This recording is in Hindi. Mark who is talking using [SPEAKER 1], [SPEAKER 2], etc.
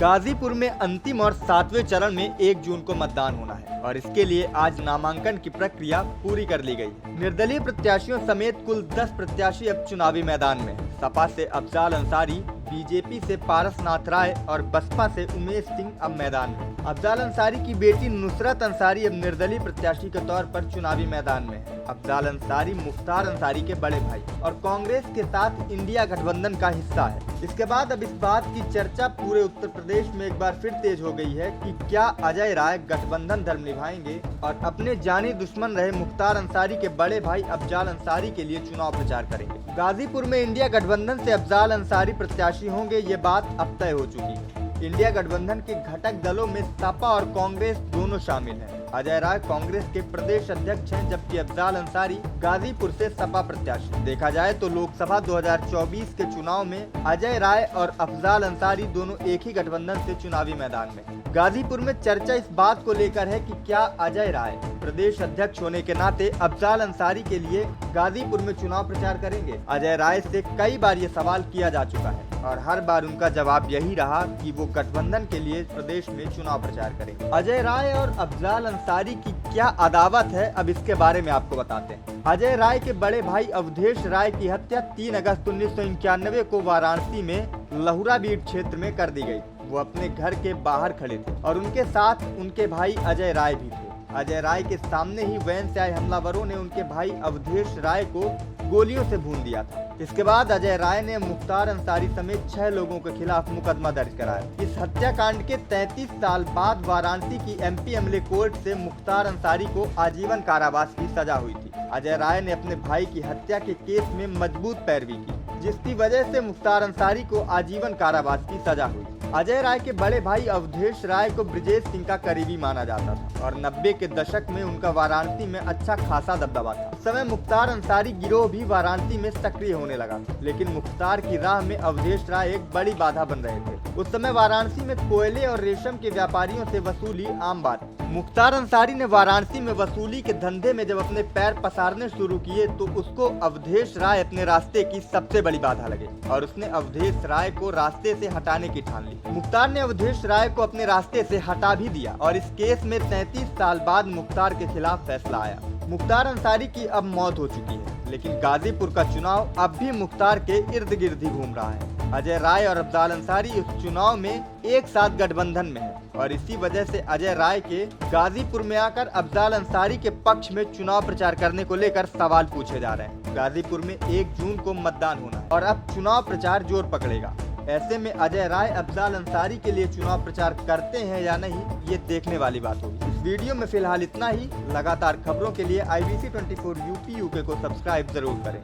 [SPEAKER 1] गाजीपुर में अंतिम और 7वें चरण में 1 जून को मतदान होना है और इसके लिए आज नामांकन की प्रक्रिया पूरी कर ली गई। निर्दलीय प्रत्याशियों समेत कुल 10 प्रत्याशी अब चुनावी मैदान में हैं। सपा से अफजाल अंसारी, बीजेपी से पारसनाथ राय और बसपा से उमेश सिंह अब मैदान में। अफजाल अंसारी की बेटी नुसरत अंसारी अब निर्दलीय प्रत्याशी के तौर पर चुनावी मैदान में है। अफजाल अंसारी मुख्तार अंसारी के बड़े भाई और कांग्रेस के साथ इंडिया गठबंधन का हिस्सा है। इसके बाद अब इस बात की चर्चा पूरे उत्तर प्रदेश में एक बार फिर तेज हो गई है कि क्या अजय राय गठबंधन धर्म निभाएंगे और अपने जानी दुश्मन रहे मुख्तार अंसारी के बड़े भाई अफजाल अंसारी के लिए चुनाव प्रचार करेंगे। गाजीपुर में इंडिया गठबंधन से अफजाल अंसारी प्रत्याशी होंगे, ये बात अब तय हो चुकी है। इंडिया गठबंधन के घटक दलों में सपा और कांग्रेस दोनों शामिल हैं। अजय राय कांग्रेस के प्रदेश अध्यक्ष हैं, जबकि अफजाल अंसारी गाजीपुर से सपा प्रत्याशी। देखा जाए तो लोकसभा 2024 के चुनाव में अजय राय और अफजाल अंसारी दोनों एक ही गठबंधन से चुनावी मैदान में। गाजीपुर में चर्चा इस बात को लेकर है कि क्या अजय राय प्रदेश अध्यक्ष होने के नाते अफजाल अंसारी के लिए गाजीपुर में चुनाव प्रचार करेंगे। अजय राय से कई बार ये सवाल किया जा चुका है और हर बार उनका जवाब यही रहा कि वो गठबंधन के लिए प्रदेश में चुनाव प्रचार करेंगे। अजय राय और अफजाल अंसारी की क्या अदावत है, अब इसके बारे में आपको बताते हैं। अजय राय के बड़े भाई अवधेश राय की हत्या 3 अगस्त 1991 को वाराणसी में लहुरा बीट क्षेत्र में कर दी गई। वो अपने घर के बाहर खड़े थे और उनके साथ उनके भाई अजय राय भी थे। अजय राय के सामने ही वैन से आए हमलावरों ने उनके भाई अवधेश राय को गोलियों से भून दिया था। इसके बाद अजय राय ने मुख्तार अंसारी समेत 6 लोगों के खिलाफ मुकदमा दर्ज कराया। इस हत्याकांड के 33 साल बाद वाराणसी की MP अमले कोर्ट से मुख्तार अंसारी को आजीवन कारावास की सजा हुई थी। अजय राय ने अपने भाई की हत्या के केस में मजबूत पैरवी की, जिसकी वजह से मुख्तार अंसारी को आजीवन कारावास की सजा हुई। अजय राय के बड़े भाई अवधेश राय को ब्रजेश सिंह का करीबी माना जाता था और 90 के दशक में उनका वाराणसी में अच्छा खासा दबदबा था। उस समय मुख्तार अंसारी गिरोह भी वाराणसी में सक्रिय होने लगा था, लेकिन मुख्तार की राह में अवधेश राय एक बड़ी बाधा बन रहे थे। उस समय वाराणसी में कोयले और रेशम के व्यापारियों से वसूली आम बात। मुख्तार अंसारी ने वाराणसी में वसूली के धंधे में जब अपने पैर पसारने शुरू किए तो उसको अवधेश राय अपने रास्ते की सबसे बड़ी बाधा लगे और उसने अवधेश राय को रास्ते से हटाने की ठान ली। मुख्तार ने अवधेश राय को अपने रास्ते से हटा भी दिया और इस केस में 33 साल बाद मुख्तार के खिलाफ फैसला आया। मुख्तार अंसारी की अब मौत हो चुकी है, लेकिन गाजीपुर का चुनाव अब भी मुख्तार के इर्द गिर्द ही घूम रहा है। अजय राय और अफजाल अंसारी इस चुनाव में एक साथ गठबंधन में है और इसी वजह से अजय राय के गाजीपुर में आकर अफजाल अंसारी के पक्ष में चुनाव प्रचार करने को लेकर सवाल पूछे जा रहे हैं। गाजीपुर में 1 जून को मतदान होना है और अब चुनाव प्रचार जोर पकड़ेगा। ऐसे में अजय राय अफजाल अंसारी के लिए चुनाव प्रचार करते हैं या नहीं, ये देखने वाली बात होगी। इस वीडियो में फिलहाल इतना ही। लगातार खबरों के लिए IBC 24 UP UK को सब्सक्राइब जरूर करें।